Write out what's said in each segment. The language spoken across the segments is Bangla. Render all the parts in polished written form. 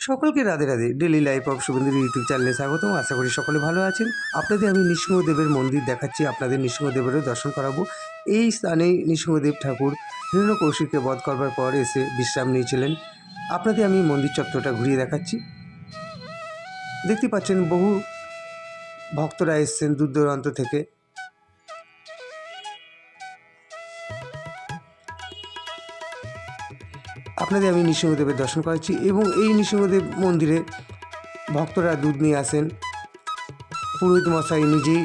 সকলকে Radhe Radhe. Daily life of শুভেন্দুর ইউটিউব চ্যানেলে স্বাগতম। আশা করি সকলে ভালো আছেন। আপনাদের আমি নৃসিংহদেবের মন্দির দেখাচ্ছি, আপনাদের নৃসিংহদেবেরও দর্শন করাবো। এই স্থানে নৃসিংহদেব ঠাকুর হিরণ্যকৌশিককে বধ করবার পর এসে বিশ্রাম নিয়েছিলেন। আপনাদের আমি মন্দির চত্বরটা ঘুরিয়ে দেখাচ্ছি। দেখতে পাচ্ছেন বহু ভক্তরা এসছেন দূর দূরান্ত থেকে। আপনাদের আমি নৃসিংহদেবের দর্শন করাচ্ছি এবং এই নৃসিংহদেব মন্দিরে ভক্তরা দুধ নিয়ে আসেন। পুরোহিত মশাই নিজেই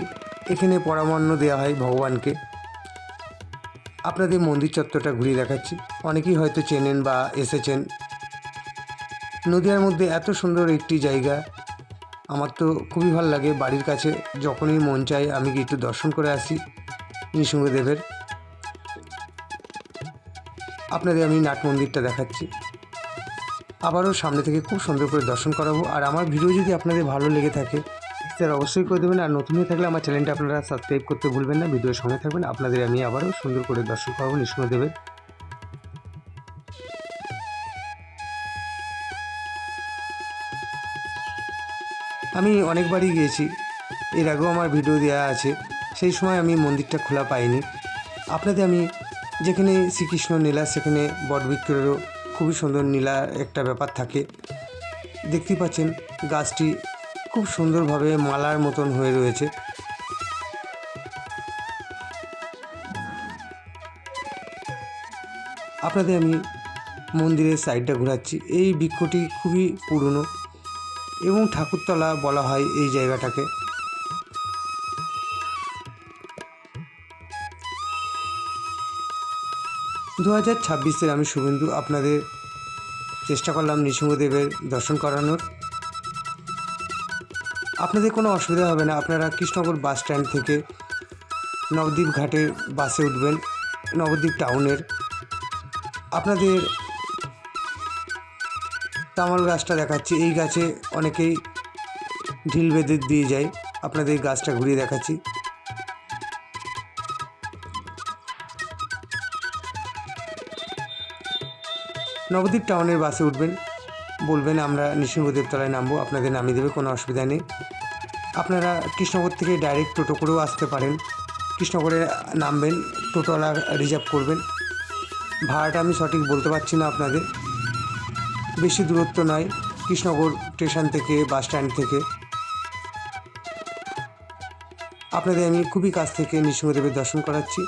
এখানে পরামান্ন দেওয়া হয় ভগবানকে। আপনাদের মন্দির চত্বরটা ঘুরিয়ে দেখাচ্ছি। অনেকেই হয়তো চেনেন বা এসেছেন। নদিয়ার মধ্যে এত সুন্দর একটি জায়গা, আমার তো খুবই ভালো লাগে। বাড়ির কাছে যখনই মন চায় আমি একটু দর্শন করে আসি নৃসিংহদেবের। আপনাদের আমি নাট মন্দিরটা দেখাচ্ছি। আবারও সামনে থেকে খুব সুন্দর করে দর্শন করাবো। আর আমার ভিডিও যদি আপনাদের ভালো লেগে থাকে স্যার অবশ্যই করে দেবেন। আর নতুন হয়ে থাকলে আমার চ্যানেলটা আপনারা সাবস্ক্রাইব করতে ভুলবেন না। ভিডিওর সঙ্গে থাকবেন। আপনাদের আমি আবারও সুন্দর করে দর্শন করাবো নৃসিংহদেবের। আমি অনেকবারই গিয়েছি, এর আগেও আমার ভিডিও দেওয়া আছে। সেই সময় আমি মন্দিরটা খোলা পাইনি। আপনাদের আমি যেখানে শ্রীকৃষ্ণ নীলা সেখানে বটবৃক্ষেরও খুবই সুন্দর নীলা একটা ব্যাপার থাকে। দেখতেই পাচ্ছেন গাছটি খুব সুন্দরভাবে মালার মতন হয়ে রয়েছে। আপনাদের আমি মন্দিরের সাইডটা ঘোরাচ্ছি। এই বৃক্ষটি খুবই পুরনো এবং ঠাকুরতলা বলা হয় এই জায়গাটাকে। দু 2026 আমি শুভেন্দু আপনাদের চেষ্টা করলাম নৃসিংহদেবের দর্শন করানোর। আপনাদের কোনো অসুবিধা হবে না। আপনারা কৃষ্ণনগর বাস স্ট্যান্ড থেকে নবদ্বীপ ঘাটের বাসে উঠবেন, নবদ্বীপ টাউনের। আপনাদের তামাল গাছটা দেখাচ্ছি। এই গাছে অনেকেই ঢিল বেঁধে দিয়ে যায়। আপনাদের গাছটা ঘুরিয়ে দেখাচ্ছি। নবদ্বীপ টাউনের বাসে উঠবেন, বলবেন আমরা নৃসিংহদেব তলায় নামবো, আপনাদের নামিয়ে দেবে, কোনো অসুবিধা নেই। আপনারা কৃষ্ণনগর থেকে ডাইরেক্ট টোটো করেও আসতে পারেন। কৃষ্ণনগরে নামবেন, টোটোওয়ালা রিজার্ভ করবেন। ভাড়াটা আমি সঠিক বলতে পারছি না আপনাদের, বেশি দূরত্ব নয় কৃষ্ণনগর স্টেশন থেকে বাস স্ট্যান্ড থেকে। আপনাদের আমি খুবই কাছ থেকে নৃসিংহদেবের দর্শন করাচ্ছি।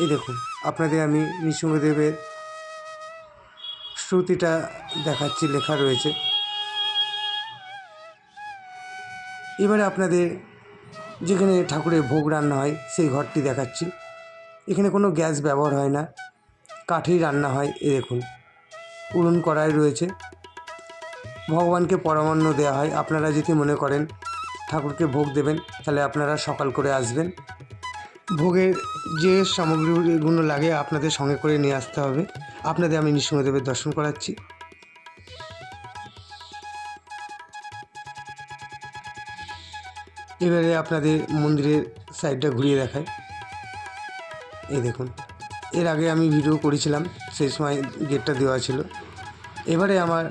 এই দেখুন, আপনাদের আমি নৃসিংহদেবের শ্রুতিটা দেখাচ্ছি, লেখা রয়েছে। এবারে আপনাদের যেখানে ঠাকুরের ভোগ রান্না হয় সেই ঘরটি দেখাচ্ছি। এখানে কোনো গ্যাস ব্যবহার হয় না, কাঠেই রান্না হয়। এই দেখুন, উনুন কড়াই রয়েছে। ভগবানকে পরমান্ন দেওয়া হয়। আপনারা যদি মনে করেন ঠাকুরকে ভোগ দেবেন তাহলে আপনারা সকাল করে আসবেন। ভোগের যে সামগ্রীগুলো লাগে আপনাদের সঙ্গে করে নিয়ে আসতে হবে। আপনাদের আমি নৃসিংহদেবের দর্শন করাচ্ছি। এবারে আপনাদের মন্দিরের সাইডটা ঘুরিয়ে দেখায়। এই দেখুন, এর আগে আমি ভিডিও করেছিলাম, সেই সময় গেটটা দেওয়া ছিল। এবারে আমার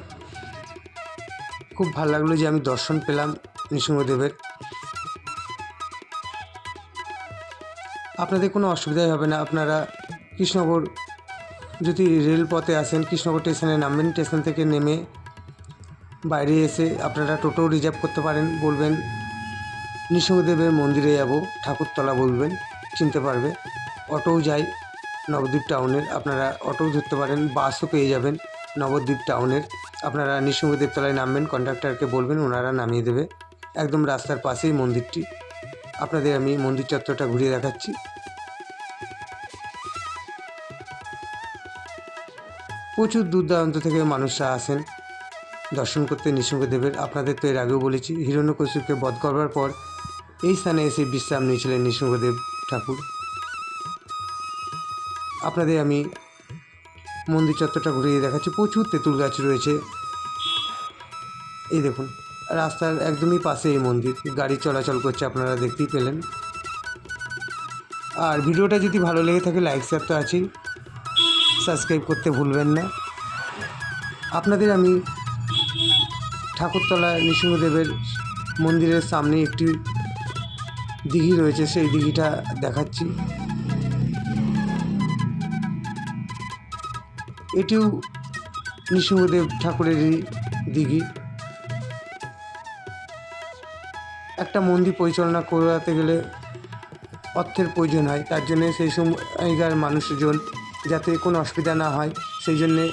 খুব ভালো লাগলো যে আমি দর্শন পেলাম নৃসিংহদেবের। আপনাদের কোনো অসুবিধাই হবে না। আপনারা কৃষ্ণনগর যদি রেলপথে আসেন, কৃষ্ণনগর স্টেশনে নামবেন, স্টেশন থেকে নেমে বাইরে এসে আপনারা টোটো রিজার্ভ করতে পারেন। বলবেন নৃসিংহদেবের মন্দিরে যাব, ঠাকুরতলা বলবেন, চিনতে পারবে। অটোও যায় নবদ্বীপ টাউনের, আপনারা অটোও ধরতে পারেন। বাসও পেয়ে যাবেন নবদ্বীপ টাউনের। আপনারা নৃসিংহদেব তলায় নামবেন, কন্ডাক্টরকে বলবেন, ওনারা নামিয়ে দেবে। একদম রাস্তার পাশেই মন্দিরটি। আপনাদের আমি মন্দির চত্বরটা ঘুরিয়ে দেখাচ্ছি। প্রচুর দূর দূরান্ত থেকে মানুষরা আসেন দর্শন করতে নৃসিংহদেবের। আপনাদের তো এর আগেও বলেছি, হিরণ্যকশিপুকে বধ করবার পর এই স্থানে এসে বিশ্রাম নিয়েছিলেন নৃসিংহদেব ঠাকুর। আপনাদের আমি মন্দির চত্বরটা ঘুরিয়ে দেখাচ্ছি। প্রচুর তেঁতুল গাছ রয়েছে। এই দেখুন, রাস্তার একদমই পাশে এই মন্দির, গাড়ি চলাচল করছে, আপনারা দেখতেই পেলেন। আর ভিডিওটা যদি ভালো লেগে থাকে লাইক শেয়ার তো আছেই, সাবস্ক্রাইব করতে ভুলবেন না। আপনাদের আমি ঠাকুরতলা নৃসিংহদেবের মন্দিরের সামনে একটি দিঘি রয়েছে, সেই দিঘিটা দেখাচ্ছি। এটিও নৃসিংহদেব ঠাকুরেরই দিঘি। একটা মন্দির পরিচালনা করাতে গেলে অর্থের প্রয়োজন হয়, তার জন্যে সেই সময়কার মানুষজন যাতে কোনো অসুবিধা না হয় সেই জন্যে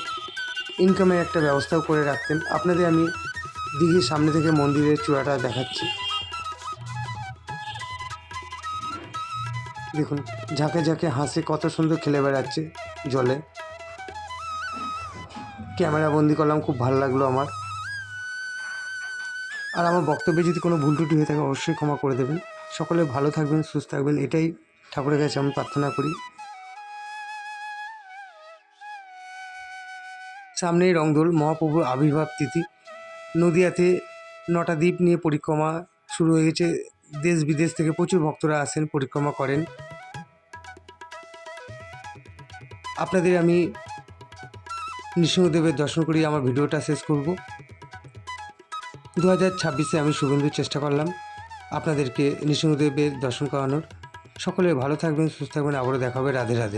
ইনকামের একটা ব্যবস্থাও করে রাখতেন। আপনাদের আমি দিঘির সামনে থেকে মন্দিরের চূড়াটা দেখাচ্ছি। দেখুন ঝাঁকে ঝাঁকে হাসে কত সুন্দর খেলে বেড়াচ্ছে জলে। ক্যামেরা বন্দি করলাম, খুব ভালো লাগলো আমার। আর আমার বক্তব্যে যদি কোনো ভুল ত্রুটি হয়ে থাকে অবশ্যই ক্ষমা করে দেবেন। সকলে ভালো থাকবেন, সুস্থ থাকবেন, এটাই ঠাকুরের কাছে আমি প্রার্থনা করি। সামনেই রংদোল, মহাপ্রভুর আবির্ভাব তিথি। নদিয়াতে 9টা দ্বীপ নিয়ে পরিক্রমা শুরু হয়ে গেছে। দেশ বিদেশ থেকে প্রচুর ভক্তরা আসেন, পরিক্রমা করেন। আপনাদের আমি নৃসিংহদেবের দর্শন করি আমার ভিডিওটা শেষ করব। 2026-এ আমি শুভেন্দু চেষ্টা করলাম আপনাদেরকে নৃসিংহদেবের দর্শন করানোর। সকলে ভালো থাকবেন, সুস্থ থাকবেন, আবারও দেখা হবে। রাধে রাধে।